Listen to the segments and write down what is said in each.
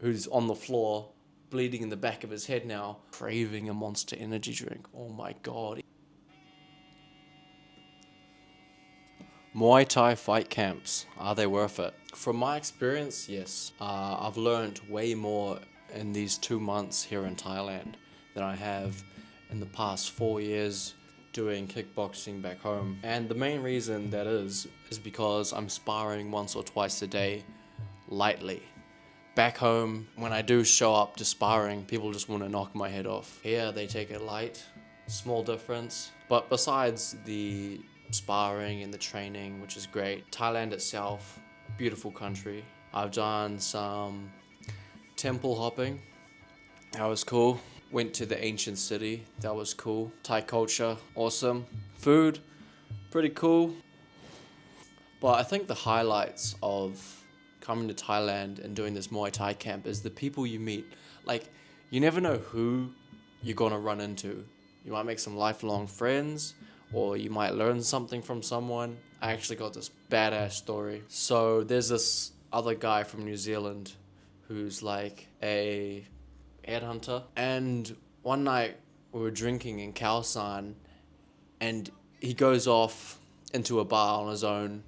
who's on the floor, bleeding in the back of his head now, craving a Monster energy drink. Oh my god. Muay Thai fight camps, are they worth it? From my experience, yes. I've learned way more in these 2 months here in Thailand than I have in the past 4 years doing kickboxing back home. And the main reason that is because I'm sparring once or twice a day, lightly. Back home, when I do show up to sparring, people just want to knock my head off. Here, they take it light, small difference. But besides the sparring and the training, which is great, Thailand itself, beautiful country. I've done some temple hopping, that was cool. Went to the ancient city, that was cool. Thai culture, awesome. Food, pretty cool. But I think the highlights of coming to Thailand and doing this Muay Thai camp is the people you meet. Like, you never know who you're gonna run into. You might make some lifelong friends, or you might learn something from someone. I actually got this badass story. So there's this other guy from New Zealand who's like a headhunter. And one night we were drinking in Khao San, and he goes off into a bar on his own,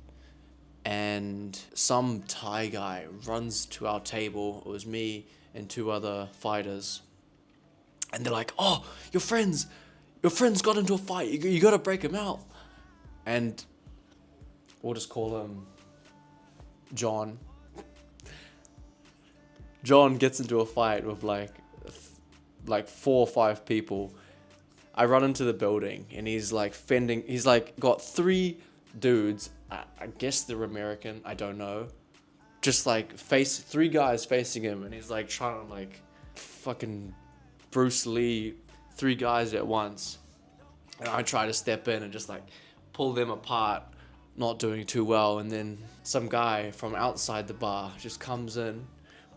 and some Thai guy runs to our table. It was me and 2 other fighters. And they're like, oh, your friends got into a fight. You gotta break him out. And we'll just call him John. John gets into a fight with like 4 or 5 people. I run into the building and he's like got 3 dudes. I guess they're American, I don't know. Just like 3 guys facing him, and he's like trying to like fucking Bruce Lee 3 guys at once. And I try to step in and just like pull them apart, not doing too well. And then some guy from outside the bar just comes in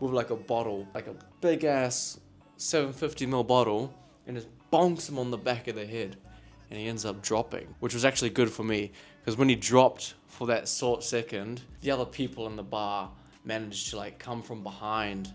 with like a bottle, like a big ass 750ml bottle, and just bonks him on the back of the head. And he ends up dropping, which was actually good for me, because when he dropped for that short second, the other people in the bar managed to like come from behind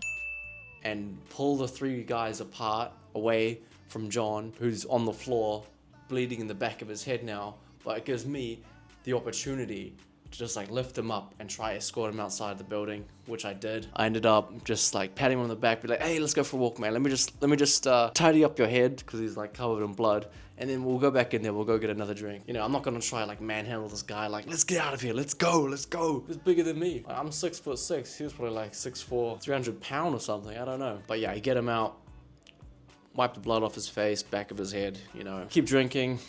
and pull the 3 guys apart away from John, who's on the floor, bleeding in the back of his head now. But it gives me the opportunity to just like lift him up and try escort him outside the building, which I did. I ended up just like patting him on the back, be like, hey, let's go for a walk, man. Let me just tidy up your head, because he's like covered in blood. And then we'll go back in there, we'll go get another drink. You know, I'm not gonna try like manhandle this guy, like, let's get out of here, let's go. He's bigger than me. Like, I'm 6'6", he was probably like 6'4", 300 pounds or something, I don't know. But yeah, you get him out, wipe the blood off his face, back of his head, you know. Keep drinking,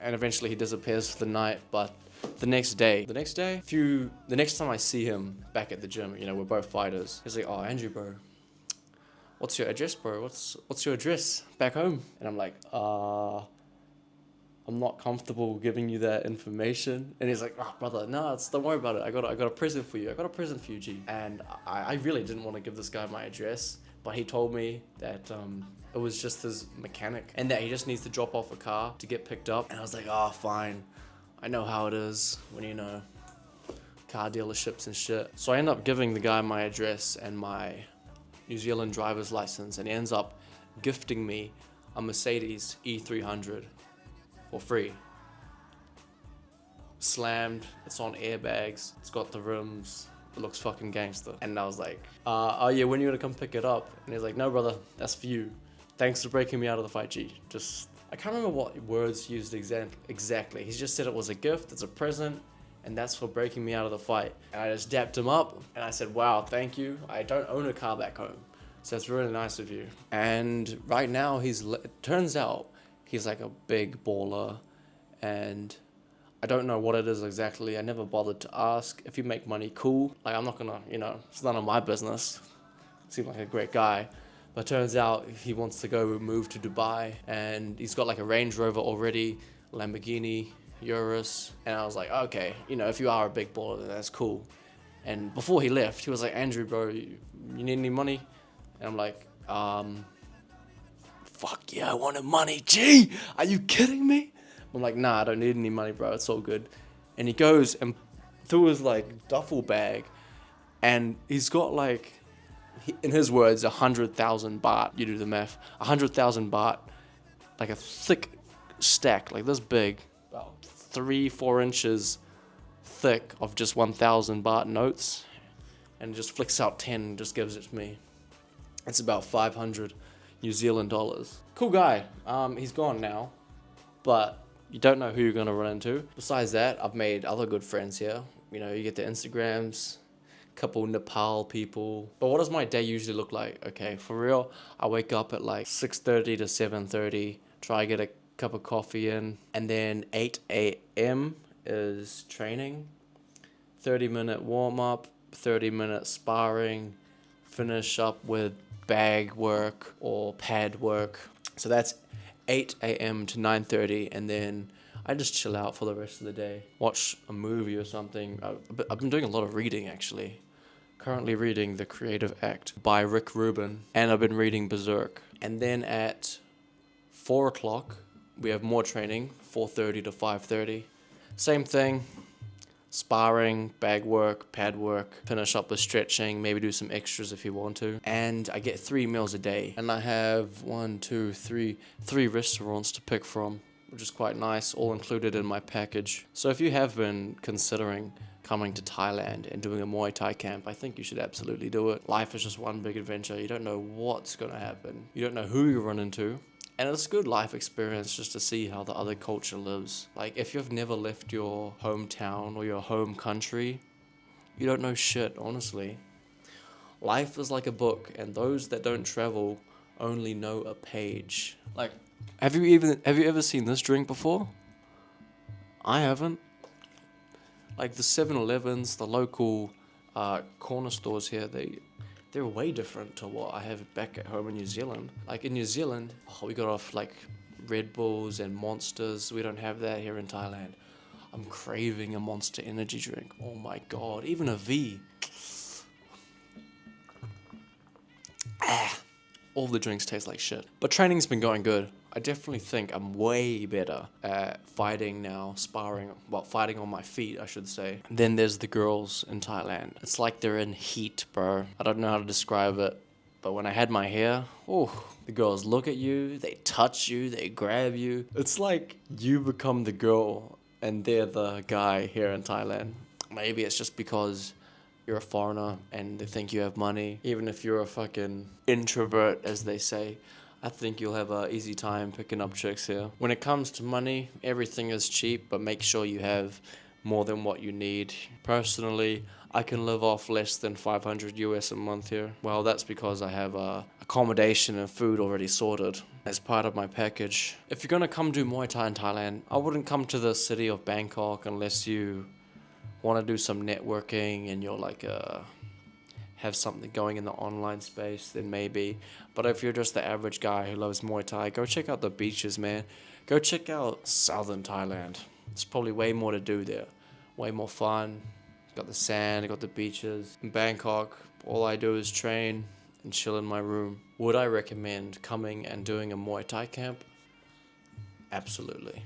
and eventually he disappears for the night. But the next time I see him back at the gym, you know, we're both fighters. He's like, oh, Andrew, bro, what's your address, bro? What's your address back home? And I'm like, I'm not comfortable giving you that information. And he's like, oh, brother, no, don't worry about it. I got a present for you. G. And I really didn't want to give this guy my address, but he told me that it was just his mechanic, and that he just needs to drop off a car to get picked up. And I was like, oh, fine. I know how it is when, you know, car dealerships and shit. So I end up giving the guy my address and my New Zealand driver's license, and he ends up gifting me a Mercedes E300 for free. Slammed, it's on airbags, it's got the rims, it looks fucking gangster. And I was like, oh yeah, when are you gonna come pick it up? And he's like, no brother, that's for you. Thanks for breaking me out of the fight, G. I can't remember what words used exactly. He just said it was a gift, it's a present, and that's for breaking me out of the fight. And I just dapped him up, and I said, wow, thank you. I don't own a car back home, so that's really nice of you. And right now, it turns out he's like a big baller, and I don't know what it is exactly. I never bothered to ask. If you make money, cool. Like, I'm not gonna, you know, it's none of my business. Seemed like a great guy. But turns out he wants to go move to Dubai, and he's got like a Range Rover already, Lamborghini, Urus. And I was like, okay, you know, if you are a big baller, then that's cool. And before he left, he was like, Andrew, bro, you need any money? And I'm like, fuck yeah, I wanted money. Gee, are you kidding me? I'm like, nah, I don't need any money, bro. It's all good. And he goes and through his like duffel bag, and he's got like in his words, 100,000 baht. You do the math. 100,000 baht, like a thick stack, like this big, about 3-4 inches thick of just 1,000 baht notes, and just flicks out 10 and just gives it to me. It's about 500 New Zealand dollars. Cool guy. He's gone now, but you don't know who you're gonna run into. Besides that, I've made other good friends here. You know, you get the Instagrams, couple Nepal people. But what does my day usually look like? Okay, for real, I wake up at like 6:30 to 7:30, try to get a cup of coffee in, and then 8 a.m. is training, 30-minute warm-up, 30-minute sparring, finish up with bag work or pad work. So that's 8 a.m. to 9:30, and then I just chill out for the rest of the day. Watch a movie or something. I've been doing a lot of reading, actually. Currently reading The Creative Act by Rick Rubin, and I've been reading Berserk. And then at 4 o'clock, we have more training, 4:30 to 5:30. Same thing. Sparring, bag work, pad work, finish up with stretching, maybe do some extras if you want to. And I get 3 meals a day. And I have three restaurants to pick from, which is quite nice, all included in my package. So if you have been considering coming to Thailand and doing a Muay Thai camp, I think you should absolutely do it. Life is just one big adventure. You don't know what's gonna happen. You don't know who you run into. And it's a good life experience just to see how the other culture lives. Like, if you've never left your hometown or your home country, you don't know shit, honestly. Life is like a book, and those that don't travel only know a page. Like, have you ever seen this drink before? I haven't. Like, the 7-Elevens, the local corner stores here, they're way different to what I have back at home in New Zealand. Like in New Zealand, we got off like Red Bulls and Monsters. We don't have that here in Thailand. I'm craving a Monster energy drink. Oh my god, even a V. All the drinks taste like shit. But training's been going good. I definitely think I'm way better at fighting now, fighting on my feet, I should say. Then there's the girls in Thailand. It's like they're in heat, bro. I don't know how to describe it, but when I had my hair, the girls look at you, they touch you, they grab you. It's like you become the girl and they're the guy here in Thailand. Maybe it's just because you're a foreigner and they think you have money. Even if you're a fucking introvert, as they say, I think you'll have an easy time picking up chicks here. When it comes to money, everything is cheap, but make sure you have more than what you need. Personally, I can live off less than 500 US a month here. Well, that's because I have accommodation and food already sorted as part of my package. If you're gonna come do Muay Thai in Thailand, I wouldn't come to the city of Bangkok unless you want to do some networking and you're like have something going in the online space, then maybe. But if you're just the average guy who loves Muay Thai, go check out the beaches, man. Go check out southern Thailand. There's probably way more to do there. Way more fun. Got the sand, got the beaches. In Bangkok, all I do is train and chill in my room. Would I recommend coming and doing a Muay Thai camp? Absolutely.